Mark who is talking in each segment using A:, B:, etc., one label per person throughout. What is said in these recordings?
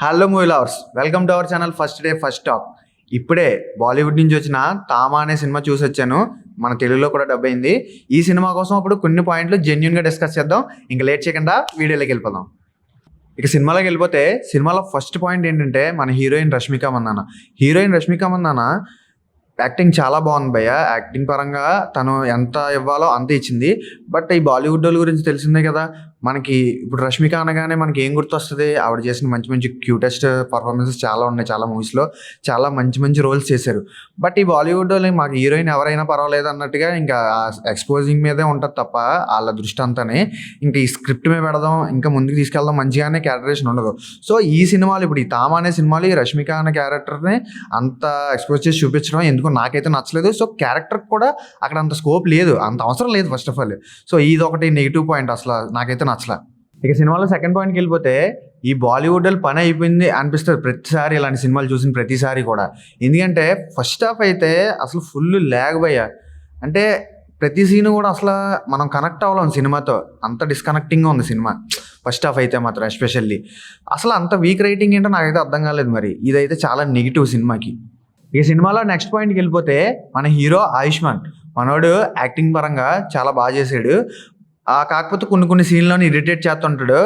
A: Hello movie lovers, welcome to our channel first day first talk. ఇప్పుడే బాలీవుడ్ నుంచి వచ్చిన తామా అనే సినిమా చూసి వచ్చాను. మన తెలుగులో కూడా డబ్ అయింది. ఈ సినిమా కోసం అప్పుడు కొన్ని పాయింట్లు జెన్యున్గా డిస్కస్ చేద్దాం. ఇంకా లేట్ చేయకుండా వీడియోలోకి వెళ్ళిపోదాం. ఇక సినిమాలోకి వెళ్ళిపోతే సినిమాలో ఫస్ట్ పాయింట్ ఏంటంటే మన హీరోయిన్ రష్మిక మందాన యాక్టింగ్ చాలా బాగుంది భయ్య. యాక్టింగ్ పరంగా తను ఎంత ఇవ్వాలో అంత ఇచ్చింది. బట్ ఈ బాలీవుడ్ వాళ్ళ గురించి తెలిసిందే కదా మనకి. ఇప్పుడు రష్మిక అనగానే మనకి ఏం గుర్తొస్తుంది? ఆవిడ చేసిన మంచి మంచి క్యూటెస్ట్ పర్ఫార్మెన్సెస్ చాలా ఉన్నాయి. చాలా మూవీస్లో చాలా మంచి మంచి రోల్స్ చేశారు. బట్ ఈ బాలీవుడ్ వాళ్ళు మాకు హీరోయిన్ ఎవరైనా పర్వాలేదు అన్నట్టుగా ఇంకా ఎక్స్పోజింగ్ మీదే ఉంటుంది తప్ప వాళ్ళ దృష్టి అంతానే ఇంకా ఈ స్క్రిప్ట్ మీద పెడదాం, ఇంకా ముందుకు తీసుకెళ్దాం, మంచిగానే క్యారెక్టరేషన్ ఉండదు. సో ఈ సినిమాలు ఇప్పుడు ఈ తామా అనే సినిమాలు ఈ రష్మిక అనే క్యారెక్టర్ని అంత ఎక్స్పోజ్ చేసి చూపించడం ఎందుకు నాకైతే నచ్చలేదు. సో క్యారెక్టర్ కూడా అక్కడ అంత స్కోప్ లేదు, అంత అవసరం లేదు ఫస్ట్ ఆఫ్ ఆల్. సో ఇది ఒకటి నెగిటివ్ పాయింట్, అసలు నాకైతే నచ్చలే. ఇక సినిమాలో సెకండ్ పాయింట్కి వెళ్ళిపోతే ఈ బాలీవుడ్ వాళ్ళు పని అయిపోయింది అనిపిస్తుంది ప్రతిసారి, ఇలాంటి సినిమాలు చూసిన ప్రతిసారి కూడా. ఎందుకంటే ఫస్ట్ హాఫ్ అయితే అసలు ఫుల్ ల్యాగ్ భయ్య. అంటే ప్రతి సీన్ కూడా అసలు మనం కనెక్ట్ అవ్వలేం సినిమాతో, అంత డిస్కనెక్టింగ్గా ఉంది సినిమా ఫస్ట్ హాఫ్ అయితే మాత్రం. ఎస్పెషల్లీ అసలు అంత వీక్ రైటింగ్ ఏంటో నాకైతే అర్థం కాలేదు. మరి ఇదైతే చాలా నెగిటివ్ సినిమాకి. ఈ సినిమాలో నెక్స్ట్ పాయింట్కి వెళ్ళిపోతే మన హీరో ఆయుష్మాన్ మనోడు యాక్టింగ్ పరంగా చాలా బాగా చేశాడు. కాకపోతే కొన్ని సీన్లోని ఇరిటేట్ చేస్తుంటాడు.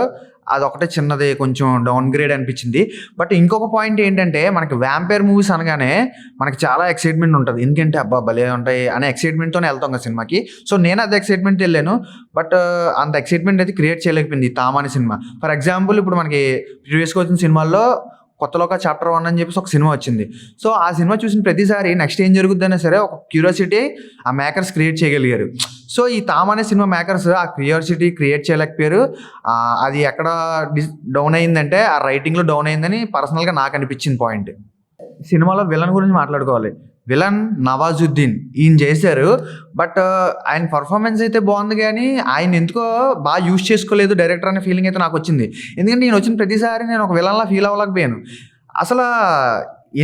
A: అదొకటే చిన్నది కొంచెం డౌన్ గ్రేడ్ అనిపించింది. బట్ ఇంకొక పాయింట్ ఏంటంటే మనకి వ్యాంపైర్ మూవీస్ అనగానే మనకి చాలా ఎక్సైట్మెంట్ ఉంటుంది. ఎందుకంటే అబ్బా భలే ఉంటాయి అనే ఎక్సైట్మెంట్తోనే వెళ్తాం కదా సినిమాకి. సో నేను అదే ఎక్సైట్మెంట్ వెళ్ళాను. బట్ అంత ఎక్సైట్మెంట్ అయితే క్రియేట్ చేయలేకపోయింది తామాని సినిమా. ఫర్ ఎగ్జాంపుల్ ఇప్పుడు మనకి ప్రీవియస్గా వచ్చిన సినిమాల్లో కొత్తలోక చాప్టర్ 1 అని చెప్పేసి ఒక సినిమా వచ్చింది. సో ఆ సినిమా చూసిన ప్రతిసారి నెక్స్ట్ ఏం జరుగుద్దైనా సరే ఒక క్యూరియాసిటీ ఆ మేకర్స్ క్రియేట్ చేయగలిగారు. సో ఈ తామ్ అనే సినిమా మేకర్స్ ఆ క్యూరియాసిటీ క్రియేట్ చేయలేకపోయారు. అది ఎక్కడ డౌన్ అయిందంటే ఆ రైటింగ్లో డౌన్ అయిందని పర్సనల్గా నాకు అనిపించింది పాయింట్. సినిమాలో విలన్ గురించి మాట్లాడుకోవాలి. విలన్ నవాజుద్దీన్ ఈయన చేశారు. బట్ ఆయన పర్ఫార్మెన్స్ అయితే బాగుంది, కానీ ఆయన ఎందుకో బాగా యూజ్ చేసుకోలేదు డైరెక్టర్ అనే ఫీలింగ్ అయితే నాకు వచ్చింది. ఎందుకంటే నేను వచ్చిన ప్రతిసారి నేను ఒక విలన్లా ఫీల్ అవ్వలేకపోయాను. అసలు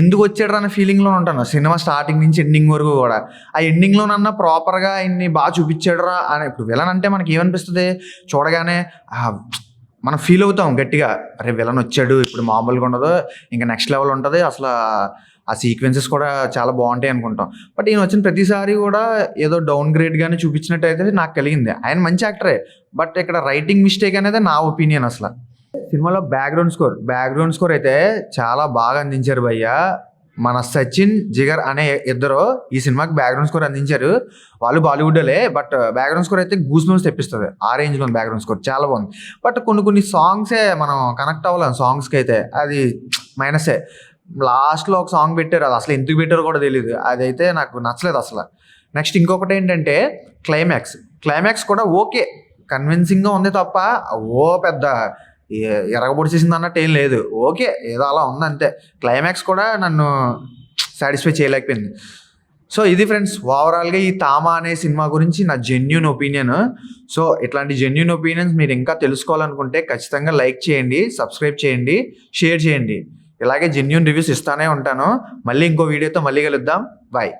A: ఎందుకు వచ్చాడు అనే ఫీలింగ్లో ఉంటాను సినిమా స్టార్టింగ్ నుంచి ఎండింగ్ వరకు కూడా. ఆ ఎండింగ్లోనన్నా ప్రాపర్గా ఆయన్ని బాగా చూపించాడురా అని. ఇప్పుడు విలన్ అంటే మనకి ఏమనిపిస్తుంది? చూడగానే మనం ఫీల్ అవుతాం గట్టిగా, అరే విలన్ వచ్చాడు ఇప్పుడు మామూలుగా ఉండదు, ఇంకా నెక్స్ట్ లెవెల్ ఉంటుంది, అసలు ఆ సీక్వెన్సెస్ కూడా చాలా బాగుంటాయి అనుకుంటాం. బట్ ఈయన వచ్చిన ప్రతిసారి కూడా ఏదో డౌన్ గ్రేడ్గానే చూపించినట్టు అయితే నాకు కలిగింది. ఆయన మంచి యాక్టరే, బట్ ఇక్కడ రైటింగ్ మిస్టేక్ అనేది నా ఒపీనియన్. అసలు సినిమాలో బ్యాక్గ్రౌండ్ స్కోర్ అయితే చాలా బాగా అందించారు భయ్య. మన సచిన్ జిగర్ అనే ఇద్దరు ఈ సినిమాకి బ్యాక్గ్రౌండ్ స్కోర్ అందించారు. వాళ్ళు బాలీవుడ్లే, బట్ బ్యాక్గ్రౌండ్ స్కోర్ అయితే గూస్ బంప్స్ తెప్పిస్తుంది. ఆ రేంజ్లో ఉంది బ్యాక్గ్రౌండ్ స్కోర్, చాలా బాగుంది. బట్ కొన్ని సాంగ్సే మనం కనెక్ట్ అవ్వలేము సాంగ్స్కి అయితే, అది మైనసే. లాస్ట్లో ఒక సాంగ్ పెట్టారు, అది అసలు ఎందుకు పెట్టారో కూడా తెలియదు, అదైతే నాకు నచ్చలేదు అసలు. నెక్స్ట్ ఇంకొకటి ఏంటంటే క్లైమాక్స్ కూడా ఓకే, కన్విన్సింగ్గా ఉంది తప్ప ఓ పెద్ద ఎరగబొడి చేసింది అన్నట్టు ఏం లేదు. ఓకే, ఏదో అలా ఉంది అంతే. క్లైమాక్స్ కూడా నన్ను సాటిస్ఫై చేయలేకపోయింది. సో ఇది ఫ్రెండ్స్, ఓవరాల్గా ఈ తామా అనే సినిమా గురించి నా జెన్యూన్ ఒపీనియన్. సో ఇట్లాంటి జెన్యూన్ ఒపీనియన్స్ మీరు ఇంకా తెలుసుకోవాలనుకుంటే ఖచ్చితంగా లైక్ చేయండి, సబ్స్క్రైబ్ చేయండి, షేర్ చేయండి. ఇలాగే జెన్యూన్ రివ్యూస్ ఇస్తానే ఉంటాను. మళ్ళీ ఇంకో వీడియోతో మళ్ళీ కలుద్దాం. బాయ్.